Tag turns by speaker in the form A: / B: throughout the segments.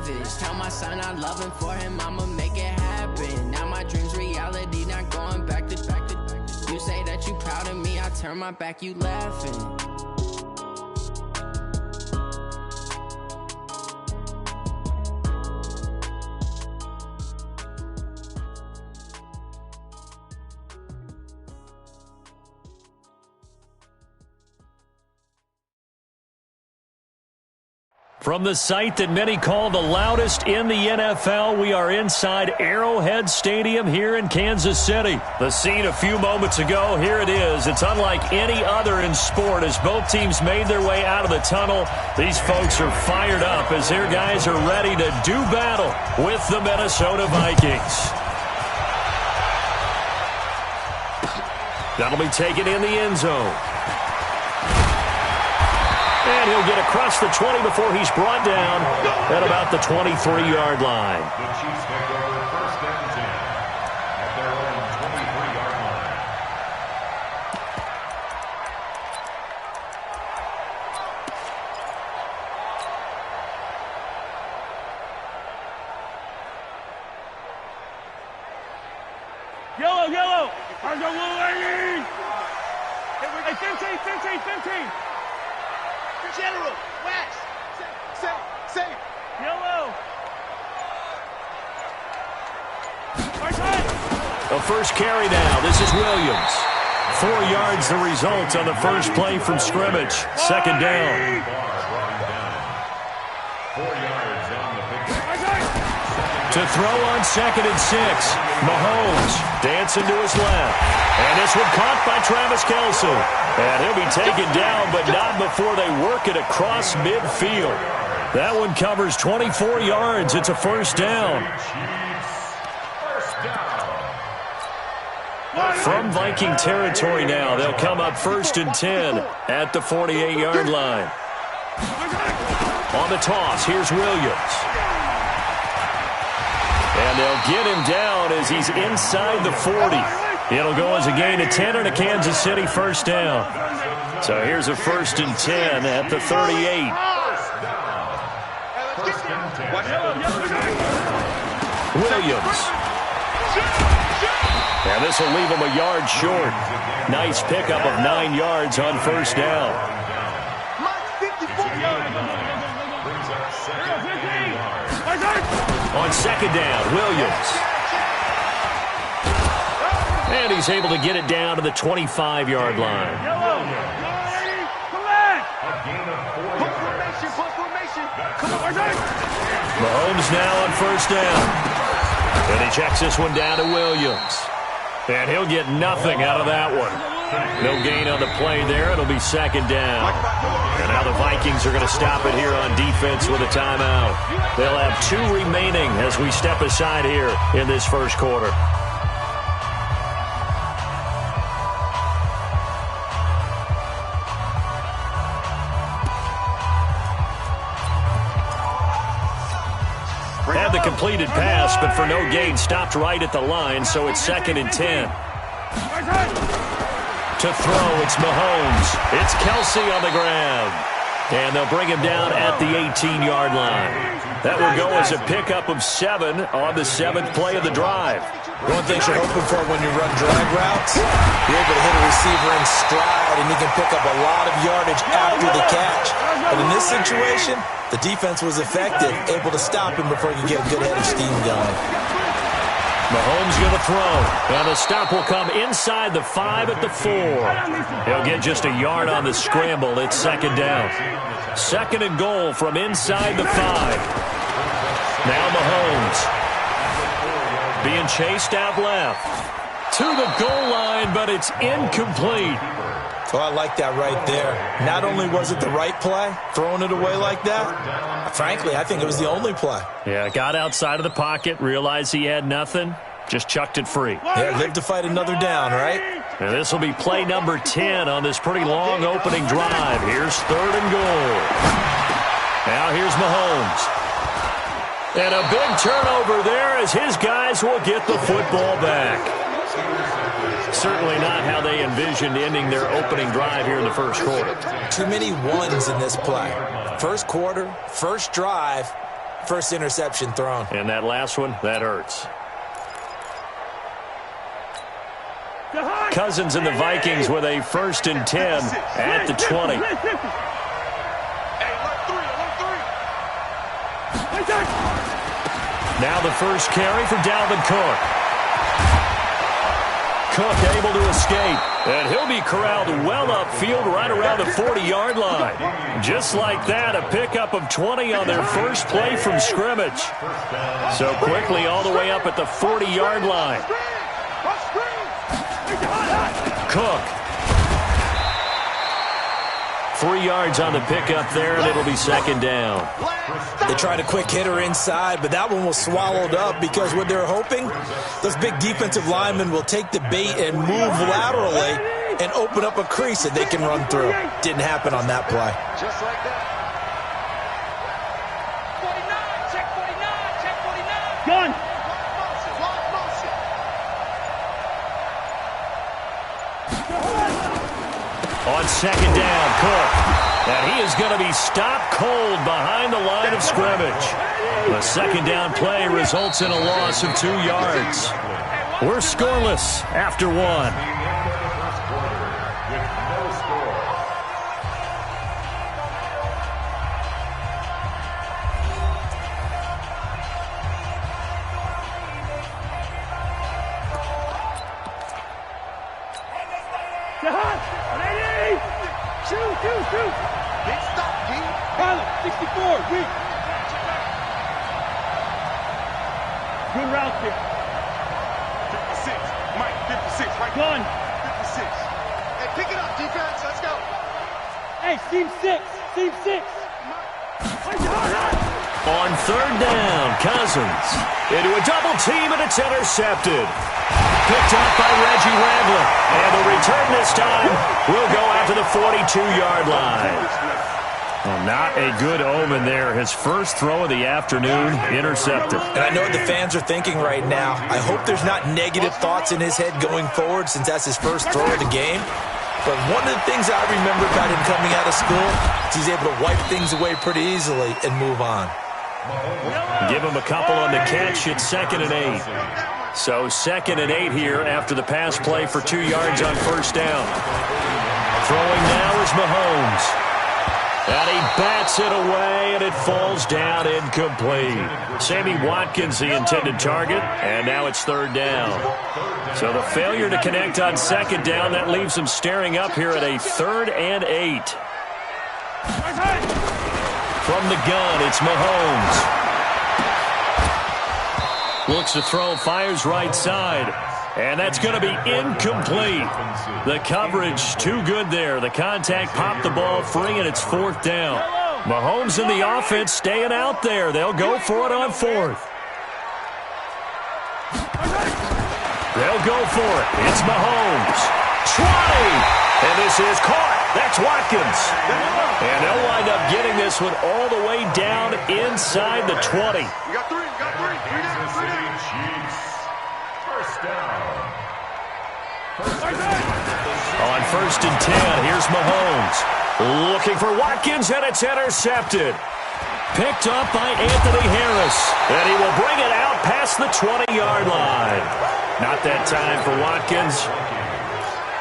A: savage. Tell my son I love him, for him I'ma make it happen. Now my dream's reality, not going back to. You say that you proud of me, I turn my back, you laughing.
B: From the site that many call the loudest in the NFL, we are inside Arrowhead Stadium here in Kansas City. The scene a few moments ago, here it is. It's unlike any other in sport as both teams made their way out of the tunnel. These folks are fired up as their guys are ready to do battle with the Minnesota Vikings. That'll be taken in the end zone. And he'll get across the 20 before he's brought down at about the 23-yard line.
C: The Chiefs take over first and 10 at their own 23-yard line.
D: Yellow, yellow. Our little lady. Hey, 15.
E: General, Wax, safe.
D: Yellow.
B: The first carry now. This is Williams. 4 yards the result on the first play from scrimmage. Second down.
C: 4 yards on the pick.
B: To throw on 2nd and 6. Mahomes dancing to his left. And this one caught by Travis Kelce. And he'll be taken down, but not before they work it across midfield. That one covers 24 yards. It's a first down. From Viking territory now, they'll come up 1st and 10 at the 48-yard line. On the toss, here's Williams. And they'll get him down as he's inside the 40. It'll go as a gain of 10 and a Kansas City first down. So here's a 1st and 10 at the 38. Williams. And this will leave him a yard short. Nice pickup of 9 yards on first down. On second down, Williams. And he's able to get it down to the 25-yard line. Mahomes now on first down. And he checks this one down to Williams. And he'll get nothing out of that one. No gain on the play there. It'll be second down. And now the Vikings are going to stop it here on defense with a timeout. They'll have 2 remaining as we step aside here in this first quarter. Had the completed pass, but for no gain, stopped right at the line, so it's 2nd and 10. To throw, it's Mahomes. It's Kelce on the ground. And they'll bring him down at the 18-yard line. That will go as a pickup of 7 on the 7th play of the drive.
F: One thing you're hoping for when you run drag routes, you're able to hit a receiver in stride, and you can pick up a lot of yardage after the catch. But in this situation, the defense was effective, able to stop him before he could get a good head of steam going.
B: Mahomes going to throw, and the stop will come inside the 5 at the 4. He'll get just a yard on the scramble. It's second down. 2nd and goal from inside the 5. Now Mahomes being chased out left to the goal line, but it's incomplete.
F: So I like that right there. Not only was it the right play, throwing it away like that, frankly, I think it was the only play.
B: Yeah, got outside of the pocket, realized he had nothing, just chucked it free.
F: Yeah, live to fight another down, right?
B: And this will be play number 10 on this pretty long opening drive. Here's 3rd and goal. Now here's Mahomes. And a big turnover there as his guys will get the football back. Certainly not how they envisioned ending their opening drive here in the first quarter.
F: Too many ones in this play. First quarter, first drive, First interception thrown.
B: And that last one, that hurts. Cousins and the Vikings with a 1st and 10 at the 20. Now the first carry for Dalvin Cook. Cook able to escape, and he'll be corralled well upfield right around the 40-yard line. Just like that, a pickup of 20 on their first play from scrimmage. So quickly all the way up at the 40-yard line. Cook. 3 yards on the pickup there, and it'll be 2nd down.
F: They tried a quick hitter inside, but that one was swallowed up because what they're hoping, those big defensive linemen will take the bait and move laterally and open up a crease that they can run through. Didn't happen on that play.
E: Just like that. 49, check 49, check 49.
D: Gun.
E: Lock motion.
B: On 2nd down, Cook. And he is going to be stopped cold behind the line of scrimmage. The 2nd down play results in a loss of 2 yards. We're scoreless after 1.
D: Shoot.
E: Big stop, D.
D: Pilot, 64, weak. Good route there.
E: 56. Mike, 56. Right.
D: Gun.
E: 56. Hey, pick it up, defense. Let's go.
D: Hey, seam 6.
B: On 3rd down, Cousins into a double team, and it's intercepted. Picked up by Reggie Ragland. And the return this time will go out to the 42-yard line. Well, not a good omen there. His first throw of the afternoon, intercepted.
F: And I know what the fans are thinking right now. I hope there's not negative thoughts in his head going forward since that's his first throw of the game. But one of the things I remember about him coming out of school is he's able to wipe things away pretty easily and move on.
B: Give him a couple on the catch. It's 2nd and 8. So 2nd and 8 here after the pass play for 2 yards on 1st down. Throwing now is Mahomes. And he bats it away, and it falls down incomplete. Sammy Watkins, the intended target, and now it's 3rd down. So the failure to connect on 2nd down, that leaves him staring up here at a 3rd and 8. From the gun, it's Mahomes. Looks to throw, fires right side. And that's going to be incomplete. The coverage too good there. The contact popped the ball free, and it's 4th down. Mahomes and the offense staying out there. They'll go for it on 4th. They'll go for it. It's Mahomes. 20. And this is caught. That's Watkins. And they'll wind up getting this one all the way down inside the 20.
E: You got 3. You got 3. 3 down. 3 down.
C: Chiefs. First down.
B: On 1st and 10, here's Mahomes. Looking for Watkins, and it's intercepted. Picked up by Anthony Harris. And he will bring it out past the 20-yard line. Not that time for Watkins.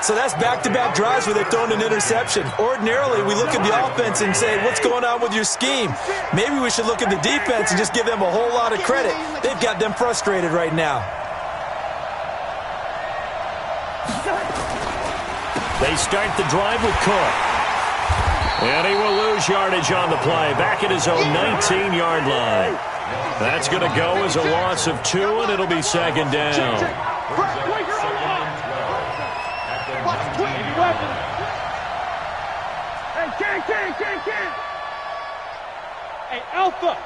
F: So that's back-to-back drives where they've thrown an interception. Ordinarily, we look at the offense and say, what's going on with your scheme? Maybe we should look at the defense and just give them a whole lot of credit. They've got them frustrated right now.
B: They start the drive with Cook. And he will lose yardage on the play. Back at his own 19-yard line. That's going to go as a loss of 2, and it'll be 2nd down.
D: Hey, Hey, Alpha.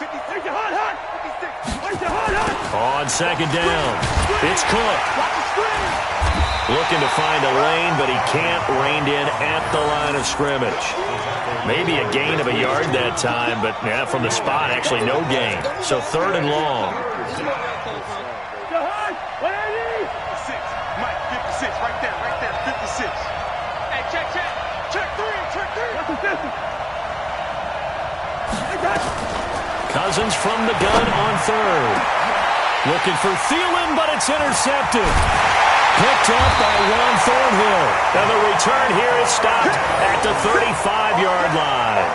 D: 56. Hot. 56.
B: On 2nd down, it's Cook. Looking to find a lane, but he can't rein in at the line of scrimmage. Maybe a gain of a yard that time, but yeah, from the spot, actually no gain. So 3rd and long.
E: 56. Mike, 56. Right there. 56. Hey, check. Check 3.
D: What's the distance?
B: from the gun on third. Looking for Thielen, but it's intercepted. Picked up by Juan Thornhill. And the return here is stopped at the 35-yard line.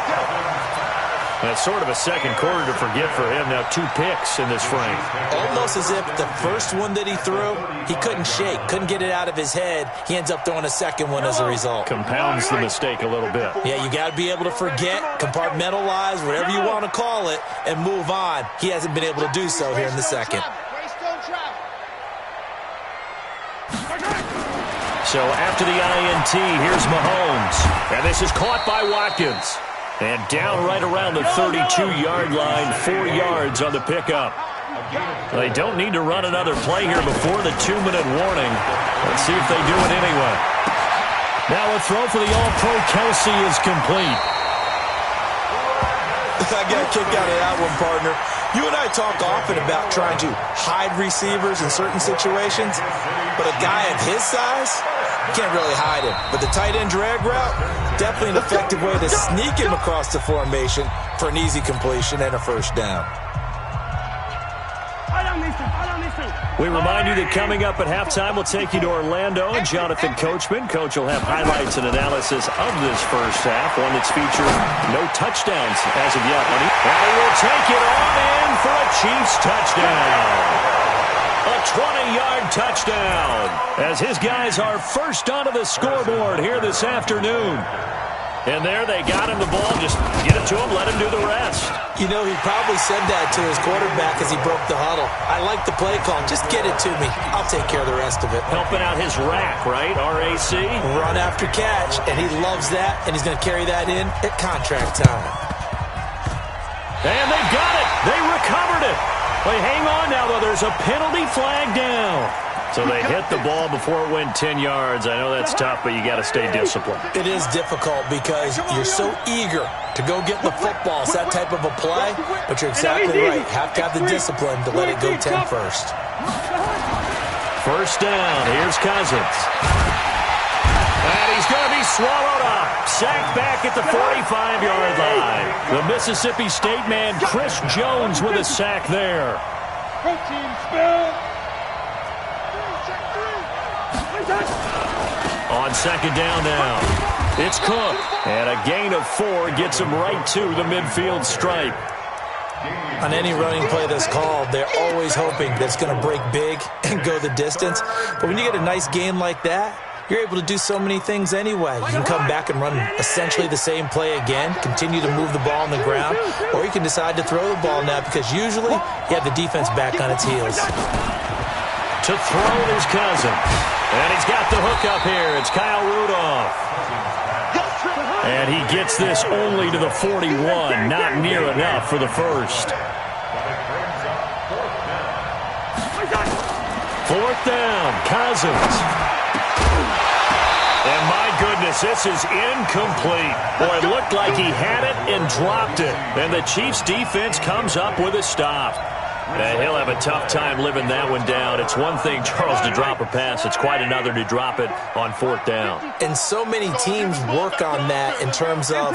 B: That's sort of a second quarter to forget for him. Now 2 picks in this frame.
F: Almost as if the first one that he threw, he couldn't shake, couldn't get it out of his head. He ends up throwing a second one as a result.
B: Compounds the mistake a little bit.
F: Yeah, you got to be able to forget, compartmentalize, whatever you want to call it, and move on. He hasn't been able to do so here in the second.
B: So after the INT, here's Mahomes. And this is caught by Watkins. And down right around the 32-yard line, 4 yards on the pickup. They don't need to run another play here before the 2-minute warning. Let's see if they do it anyway. Now a throw for the All-Pro Kelsey is complete.
F: I got a kick out of that one, partner. You and I talk often about trying to hide receivers in certain situations, but a guy of his size, can't really hide him. But the tight end drag route, definitely an effective way to sneak him across the formation for an easy completion and a first down.
B: We remind you that coming up at halftime, we'll take you to Orlando and Jonathan Coachman. Coach will have highlights and analysis of this first half, one that's featured no touchdowns as of yet. And he will take it on in for a Chiefs touchdown. A 20-yard touchdown as his guys are first onto the scoreboard here this afternoon. And there they got him the ball. Just get it to him, let him do the rest.
F: You know, he probably said that to his quarterback as he broke the huddle. I like the play call. Just get it to me. I'll take care of the rest of it.
B: Helping out his rack, right? RAC.
F: Run after catch, and he loves that, and he's going to carry that in at contract time.
B: And they got it. They recovered it. They hang on now, though. There's a penalty flag down. So they hit the ball before it went 10 yards. I know that's tough, but you got to stay disciplined.
F: It is difficult because you're so eager to go get the football. It's that type of a play, but you're exactly right. You have to have the discipline to let it go 10 first.
B: First down. Here's Cousins. And he's going to be swallowed up. Sacked back at the 45-yard line. The Mississippi State man, Chris Jones, with a sack there.
D: Protein spill.
B: On second down now, it's Cook. And a gain of 4 gets him right to the midfield stripe.
F: On any running play that's called, they're always hoping that it's going to break big and go the distance. But when you get a nice gain like that, you're able to do so many things anyway. You can come back and run essentially the same play again, continue to move the ball on the ground, or you can decide to throw the ball now because usually you have the defense back on its heels.
B: To throw is Cousins. And he's got the hook up here. It's Kyle Rudolph. And he gets this only to the 41. Not near enough for the first. Fourth down, Cousins. And my goodness, this is incomplete. Boy, it looked like he had it and dropped it. And the Chiefs defense comes up with a stop. He'll have a tough time living that one down. It's one thing, Charles, to drop a pass. It's quite another to drop it on fourth down.
F: And so many teams work on that in terms of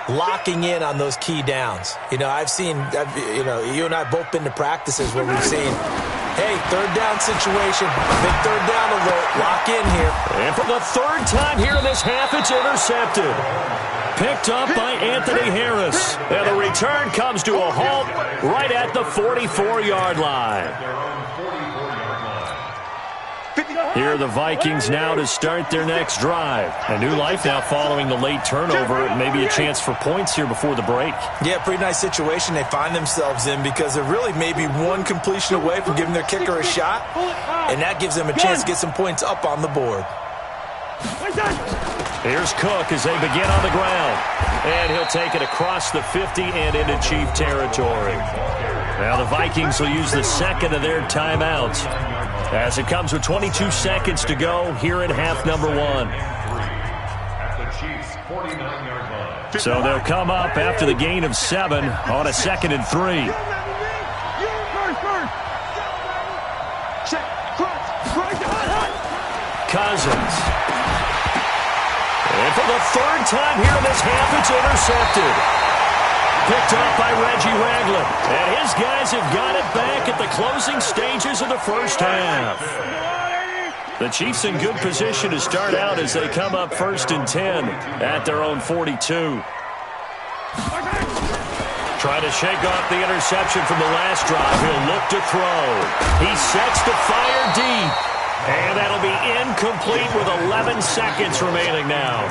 F: locking in on those key downs. You know, you and I both been to practices where we've seen, hey, third down situation, big third down alert, lock in here.
B: And for the third time here in this half, it's intercepted. Picked up by Anthony Harris. And the return comes to a halt right at the 44-yard line. Here are the Vikings now to start their next drive. A new life now following the late turnover. Maybe a chance for points here before the break.
F: Yeah, pretty nice situation they find themselves in because they're really maybe one completion away from giving their kicker a shot. And that gives them a chance to get some points up on the board.
B: Here's Cook as they begin on the ground. And he'll take it across the 50 and into Chief territory. Now the Vikings will use the second of their timeouts as it comes with 22 seconds to go here in half number 1. So they'll come up after the gain of 7 on a 2nd and 3. Cousins. And for the third time here in this half, it's intercepted. Picked up by Reggie Ragland. And his these guys have got it back at the closing stages of the first half. The Chiefs in good position to start out as they come up 1st and 10 at their own 42. Trying to shake off the interception from the last drive. He'll look to throw. He sets to fire deep. And that'll be incomplete with 11 seconds remaining now.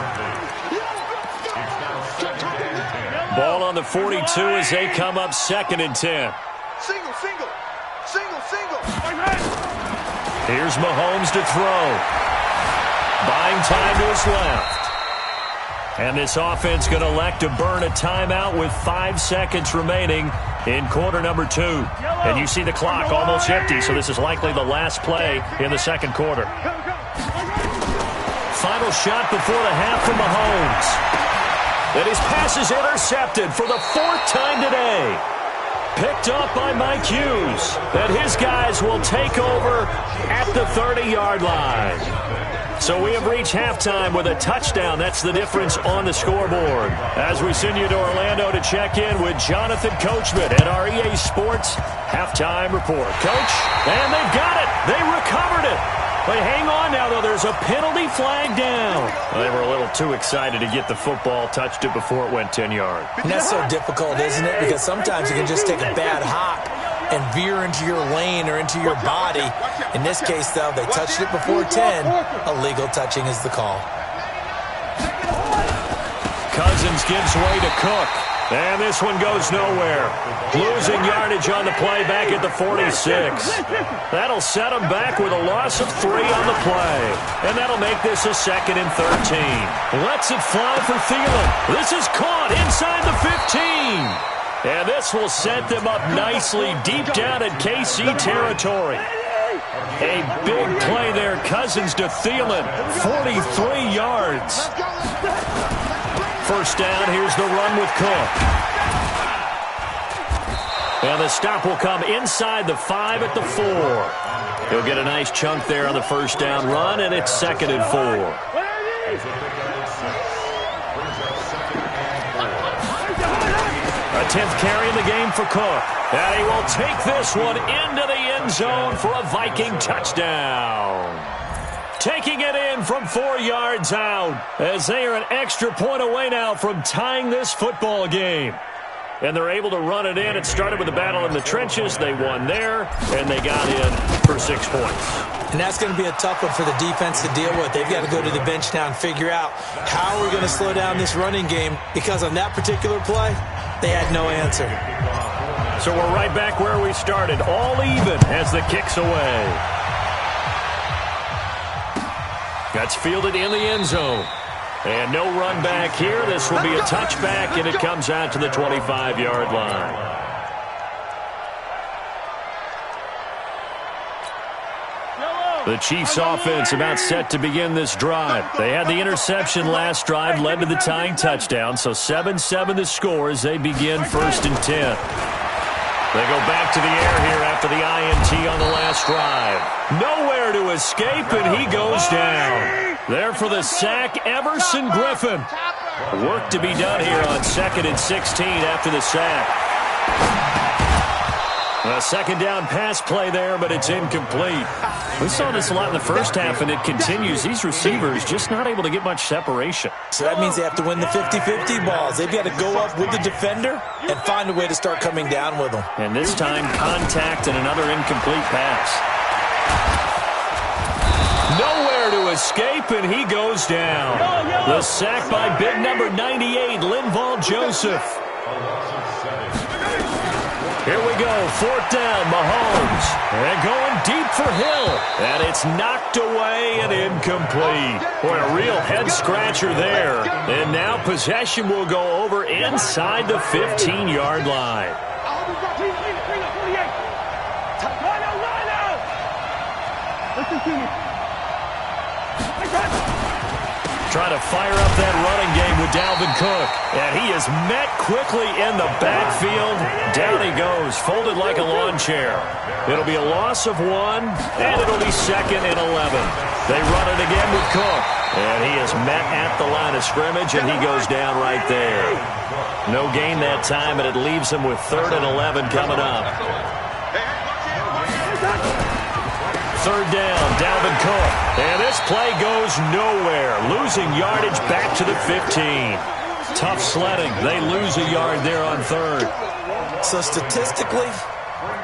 B: Ball on the 42 as they come up 2nd and 10.
E: Single, single, single, single.
B: Here's Mahomes to throw. Buying time to his left. And this offense going to elect to burn a timeout with 5 seconds remaining in quarter number 2. And you see the clock almost empty, so this is likely the last play in the second quarter. Final shot before the half from Mahomes. And his pass is intercepted for the 4th time today. Picked up by Mike Hughes. And his guys will take over at the 30-yard line. So we have reached halftime with a touchdown. That's the difference on the scoreboard. As we send you to Orlando to check in with Jonathan Coachman at our EA Sports Halftime Report. Coach, and they've got it. They recovered it. But hang on now, though. There's a penalty flag down. Well, they were a little too excited to get the football, touched it before it went 10 yards.
F: And that's so difficult, isn't it? Because sometimes you can just take a bad hop and veer into your lane or into your body. In this case, though, they touched it before 10. Illegal touching is the call.
B: Cousins gives way to Cook. And this one goes nowhere. Losing yardage on the play back at the 46. That'll set them back with a loss of 3 on the play. And that'll make this a 2nd and 13. Lets it fly for Thielen. This is caught inside the 15. And this will set them up nicely deep down at KC territory. A big play there. Cousins to Thielen. 43 yards. First down, here's the run with Cook. And the stop will come inside the 5 at the 4. He'll get a nice chunk there on the first down run, and it's 2nd and 4. A 10th carry in the game for Cook. And he will take this one into the end zone for a Viking touchdown. Taking it in from 4 yards out as they are an extra point away now from tying this football game. And they're able to run it in. It started with a battle in the trenches. They won there, and they got in for 6 points.
F: And that's going to be a tough one for the defense to deal with. They've got to go to the bench now and figure out how we're going to slow down this running game, because on that particular play, they had no answer.
B: So we're right back where we started, all even as the kick's away. That's fielded in the end zone. And no run back here. This will be a touchback, and it comes out to the 25-yard line. The Chiefs offense about set to begin this drive. They had the interception last drive, led to the tying touchdown. So 7-7 the score as they begin 1st and 10. They go back to the air here after the INT on the last drive. Nowhere to escape, and he goes down. There for the sack, Everson Griffin. Work to be done here on 2nd and 16 after the sack. A 2nd down pass play there, but it's incomplete. We saw this a lot in the first half, and it continues. These receivers just not able to get much separation.
F: So that means they have to win the 50-50 balls. They've got to go up with the defender and find a way to start coming down with them.
B: And this time, contact and another incomplete pass. Nowhere to escape, and he goes down. The sack by big number 98, Linval Joseph. Here we go, 4th down, Mahomes. And going deep for Hill. And it's knocked away and incomplete. Boy, a real head-scratcher there. And now possession will go over inside the 15-yard line. Trying to fire up that running game with Dalvin Cook. And he is met quickly in the backfield. Down he goes, folded like a lawn chair. It'll be a loss of 1, and it'll be 2nd and 11. They run it again with Cook. And he is met at the line of scrimmage, and he goes down right there. No gain that time, and it leaves him with 3rd and 11 coming up. 3rd down, Dalvin Cook. And this play goes nowhere. Losing yardage back to the 15. Tough sledding. They lose a yard there on 3rd.
F: So statistically,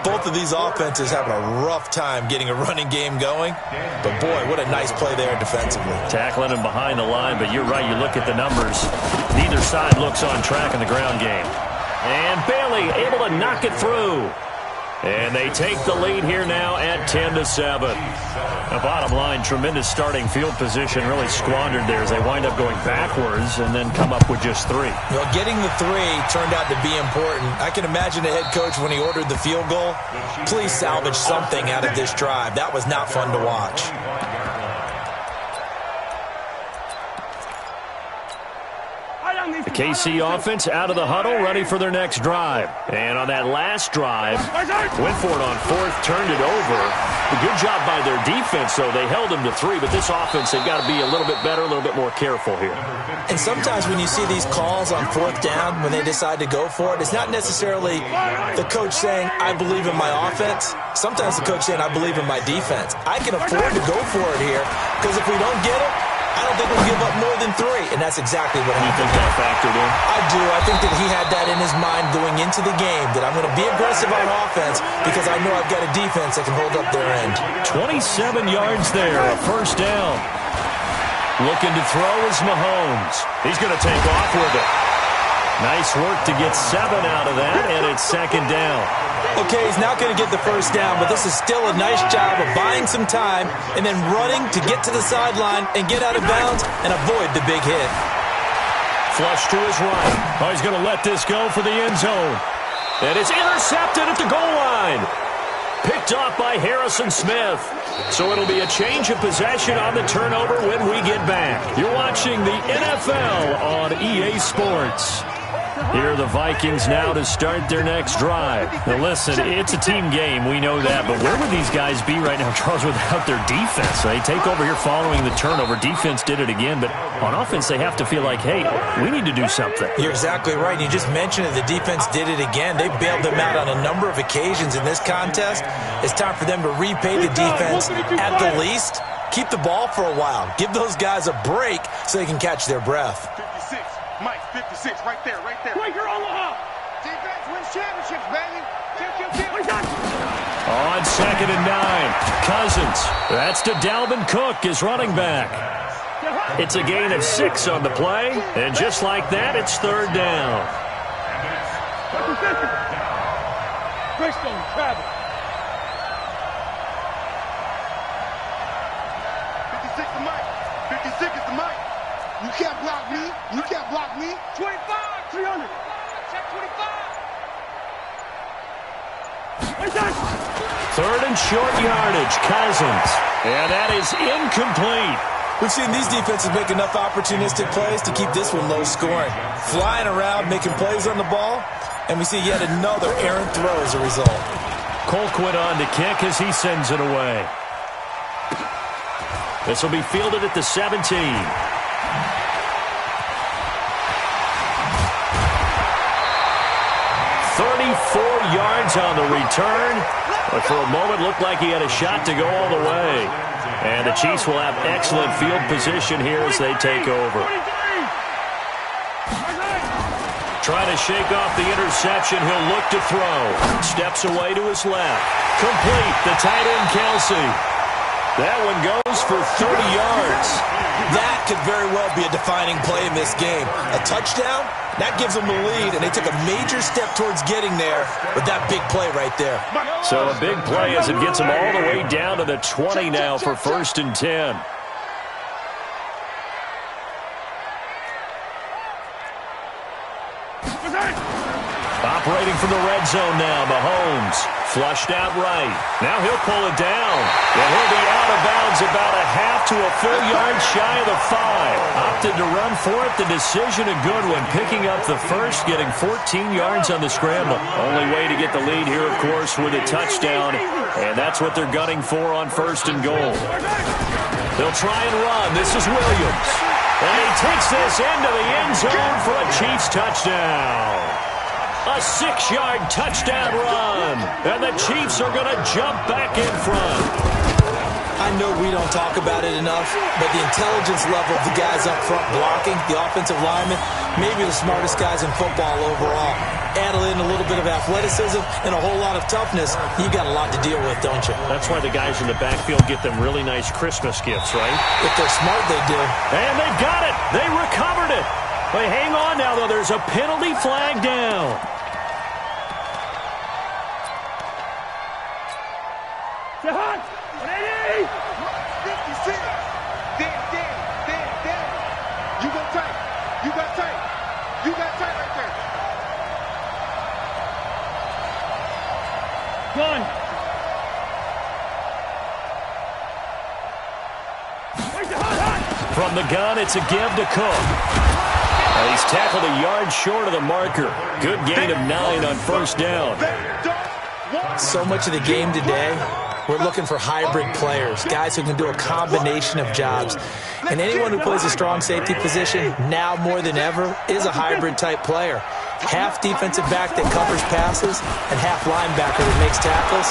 F: both of these offenses having a rough time getting a running game going. But, boy, what a nice play there defensively.
B: Tackling him behind the line, but you're right. You look at the numbers. Neither side looks on track in the ground game. And Bailey able to knock it through. And they take the lead here now at 10-7. The bottom line, tremendous starting field position, really squandered there as they wind up going backwards and then come up with just 3.
F: Well, getting the 3 turned out to be important. I can imagine the head coach when he ordered the field goal. Please salvage something out of this drive. That was not fun to watch.
B: The KC offense out of the huddle, ready for their next drive. And on that last drive, went for it on 4th, turned it over. A good job by their defense, though. They held them to 3, but this offense, they've got to be a little bit better, a little bit more careful here.
F: And sometimes when you see these calls on 4th down, when they decide to go for it, it's not necessarily the coach saying, I believe in my offense. Sometimes the coach saying, I believe in my defense. I can afford to go for it here, because if we don't get it, I don't think we'll give up more than 3, and that's exactly what happened.
B: You think that factored in?
F: I do. I think that he had that in his mind going into the game, that I'm going to be aggressive on offense because I know I've got a defense that can hold up their end.
B: 27 yards there, a 1st down. Looking to throw is Mahomes. He's going to take off with it. Nice work to get 7 out of that, and it's 2nd down.
F: Okay, he's not going to get the 1st down, but this is still a nice job of buying some time and then running to get to the sideline and get out of bounds and avoid the big hit.
B: Flush to his right. Oh, he's going to let this go for the end zone. And it's intercepted at the goal line. Picked off by Harrison Smith. So it'll be a change of possession on the turnover when we get back. You're watching the NFL on EA Sports. Here are the Vikings now to start their next drive. Now listen, it's a team game, we know that, but where would these guys be right now, Charles, without their defense? They take over here following the turnover. Defense did it again, but on offense they have to feel like, hey, we need to do something.
F: You're exactly right. You just mentioned it. The defense did it again. They bailed them out on a number of occasions in this contest. It's time for them to repay the defense at the least. Keep the ball for a while. Give those guys a break so they can catch their breath.
E: 56, Mike, 56, right there, right there.
D: Breaker Omaha.
E: Defense wins championships, baby.
B: On 2nd and 9, Cousins. That's to Dalvin Cook, his running back. It's a gain of 6 on the play, and just like that, it's 3rd down.
D: Greystone, travel.
E: 56 to Mike. 56 is the Mike. You can't block me. You can't block me.
D: 25, 300. Check 25.
B: 3rd and short yardage, Cousins. And that is incomplete.
F: We've seen these defenses make enough opportunistic plays to keep this one low scoring. Flying around, making plays on the ball, and we see yet another errant throw as a result.
B: Colquitt on to kick as he sends it away. This will be fielded at the 17. 34 yards on the return. But for a moment, looked like he had a shot to go all the way. And the Chiefs will have excellent field position here as they take over. Trying to shake off the interception. He'll look to throw. Steps away to his left. Complete. The tight end, Kelsey. That one goes for 30 yards.
F: That could very well be a defining play in this game. A touchdown, that gives them the lead, and they took a major step towards getting there with that big play right there.
B: So a big play as it gets them all the way down to the 20 now for 1st and 10. Operating from the red zone now. Mahomes flushed out right. Now he'll pull it down. And he'll be out of bounds about a half to a full yard shy of the 5. Opted to run for it. The decision a good one. Picking up the first, getting 14 yards on the scramble. Only way to get the lead here, of course, with a touchdown. And that's what they're gunning for on 1st and goal. They'll try and run. This is Williams. And he takes this into the end zone for a Chiefs touchdown. A 6-yard touchdown run. And the Chiefs are going to jump back in front.
F: I know we don't talk about it enough, but the intelligence level of the guys up front blocking, the offensive linemen, maybe the smartest guys in football overall. Add in a little bit of athleticism and a whole lot of toughness, you got a lot to deal with, don't you?
B: That's why the guys in the backfield get them really nice Christmas gifts, right?
F: If they're smart, they do.
B: And they've got it. They recovered it. But hang on now, though. There's a penalty flag down.
D: Jahan! 180!
E: 56. Dead. You go tight. You got tight. You got tight right there.
D: Gun!
B: From the gun, it's a give to Cook. He's tackled a yard short of the marker. Good gain of 9 on 1st down.
F: So much of the game today, we're looking for hybrid players, guys who can do a combination of jobs. And anyone who plays a strong safety position, now more than ever, is a hybrid-type player. Half defensive back that covers passes and half linebacker that makes tackles.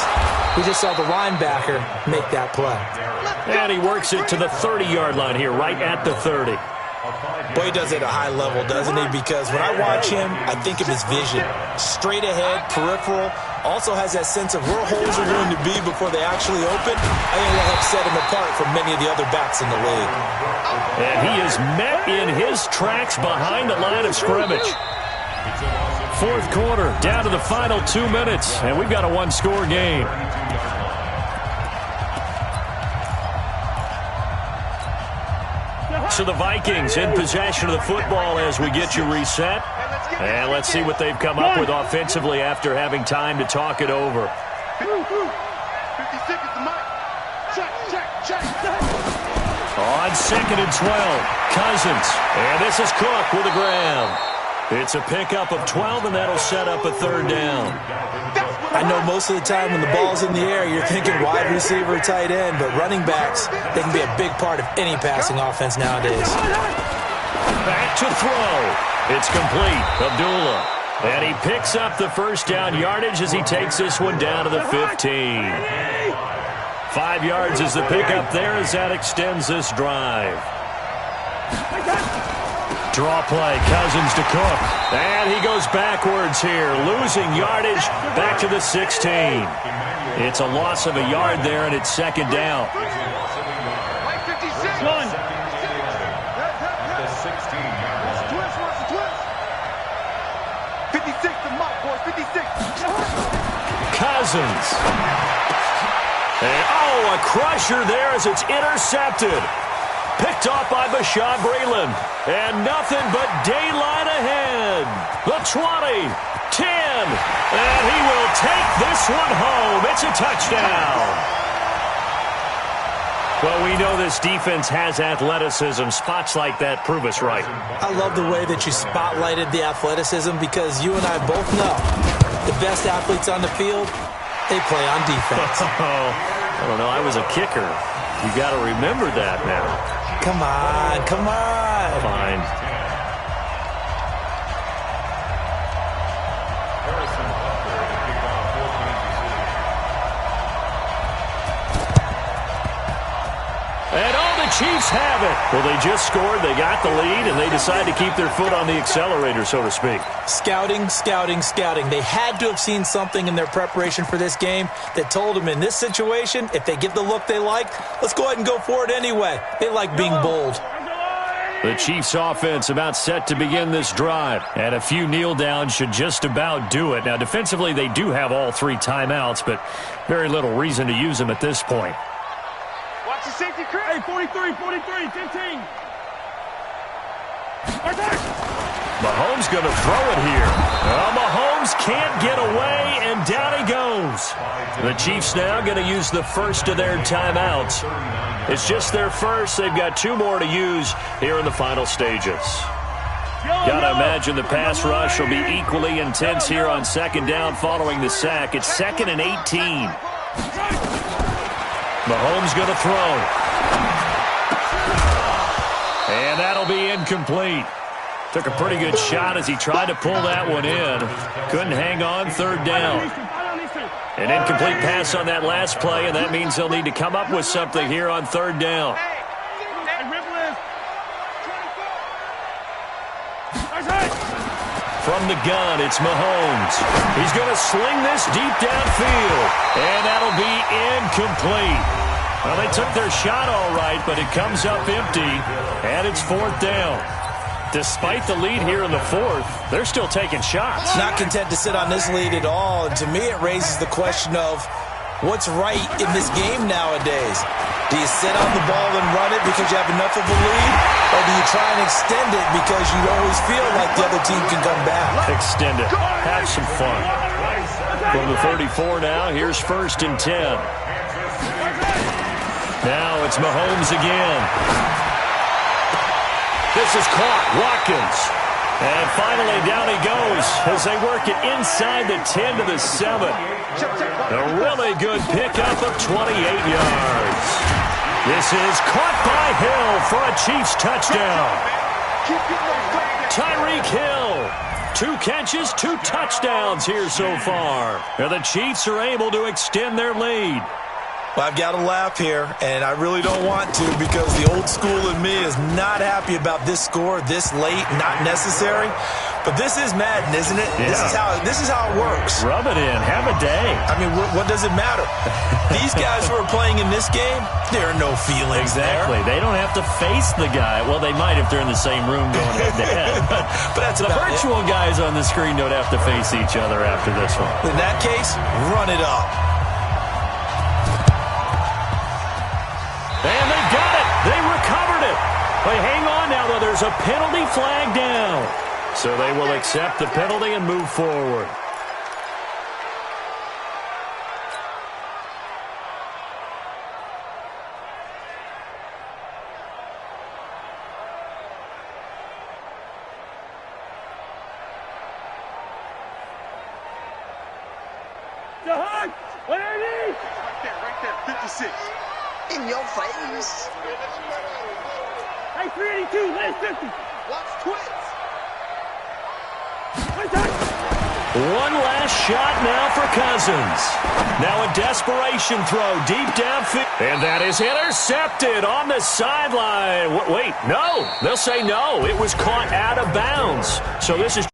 F: We just saw the linebacker make that play.
B: And he works it to the 30-yard line here, right at the 30.
F: Boy, he does it at a high level, doesn't he? Because when I watch him, I think of his vision. Straight ahead, peripheral, also has that sense of where holes are going to be before they actually open. I think that'll help set him apart from many of the other backs in the league.
B: And he is met in his tracks behind the line of scrimmage. 4th quarter, down to the final 2 minutes, and we've got a 1-score game. So the Vikings in possession of the football as we get you reset. And let's see what they've come up with offensively after having time to talk it over.
E: 56 is the mic. Check.
B: On 2nd and 12, Cousins. And this is Cook with a grab. It's a pickup of 12, and that'll set up a 3rd down.
F: I know most of the time when the ball's in the air, you're thinking wide receiver, tight end, but running backs, they can be a big part of any passing offense nowadays.
B: Back to throw. It's complete. Abdullah. And he picks up the 1st down yardage as he takes this one down to the 15. 5 yards is the pickup there as that extends this drive. Draw play, Cousins to Cook. And he goes backwards here, losing yardage back to the 16. It's a loss of a yard there, and it's 2nd down.
E: 56 the mark, boys. 56.
B: Cousins. And, a crusher there as it's intercepted. Picked off by Bashaud Breeland. And nothing but daylight ahead. The 20, 10, and he will take this one home. It's a touchdown. Well, we know this defense has athleticism. Spots like that prove us right.
F: I love the way that you spotlighted the athleticism because you and I both know the best athletes on the field, they play on defense.
B: I don't know. I was a kicker. You got to remember that now.
F: Come on.
B: Fine. And the Chiefs have it. Well, they just scored, they got the lead, and they decide to keep their foot on the accelerator, so to speak.
F: Scouting. They had to have seen something in their preparation for this game that told them in this situation, if they get the look they like, let's go ahead and go for it anyway. They like being bold.
B: The Chiefs offense about set to begin this drive. And a few kneel downs should just about do it. Now, defensively, they do have all 3 timeouts, but very little reason to use them at this point.
D: Watch the safety crew. Hey, 43, 15.
B: Mahomes going to throw it here. Well, Mahomes Mahomes can't get away, and down he goes. The Chiefs now going to use the first of their timeouts. It's just their first. They've got 2 more to use here in the final stages. Got to imagine the pass rush will be equally intense here on second down following the sack. It's 2nd and 18. Mahomes going to throw. And that'll be incomplete. Took a pretty good shot as he tried to pull that one in. Couldn't hang on, 3rd down. An incomplete pass on that last play, and that means they'll need to come up with something here on 3rd down. From the gun, it's Mahomes. He's going to sling this deep downfield, and that'll be incomplete. Well, they took their shot all right, but it comes up empty, and it's 4th down. Despite the lead here in the 4th, they're still taking shots.
F: Not content to sit on this lead at all, and to me it raises the question of what's right in this game nowadays. Do you sit on the ball and run it because you have enough of a lead, or do you try and extend it because you always feel like the other team can come back?
B: Extend it. Have some fun. From the 34 now, here's 1st and 10. Now it's Mahomes again. This is caught. Watkins. And finally down he goes as they work it inside the 10 to the 7. A really good pickup of 28 yards. This is caught by Hill for a Chiefs touchdown. Tyreek Hill. 2 catches, 2 touchdowns here so far. And the Chiefs are able to extend their lead.
F: Well, I've got to laugh here, and I really don't want to because the old school in me is not happy about this score this late, not necessary. But this is Madden, isn't it?
B: Yeah.
F: This is how it works.
B: Rub it in. Have a day.
F: I mean, what does it matter? These guys who are playing in this game, there are no feelings
B: Exactly.
F: there.
B: They don't have to face the guy. Well, they might if they're in the same room going head-to-head.
F: But that's
B: the virtual guys on the screen don't have to face each other after this one.
F: In that case, run it up.
B: And they got it. They recovered it. But hang on now, though. There's a penalty flag down. So they will accept the penalty and move forward.
E: Right there, 56.
G: In your face.
D: Hey, 382, last 50.
G: Watch twits.
B: One last shot now for Cousins. Now a desperation throw deep downfield. And that is intercepted on the sideline. Wait, no. They'll say no. It was caught out of bounds. So this is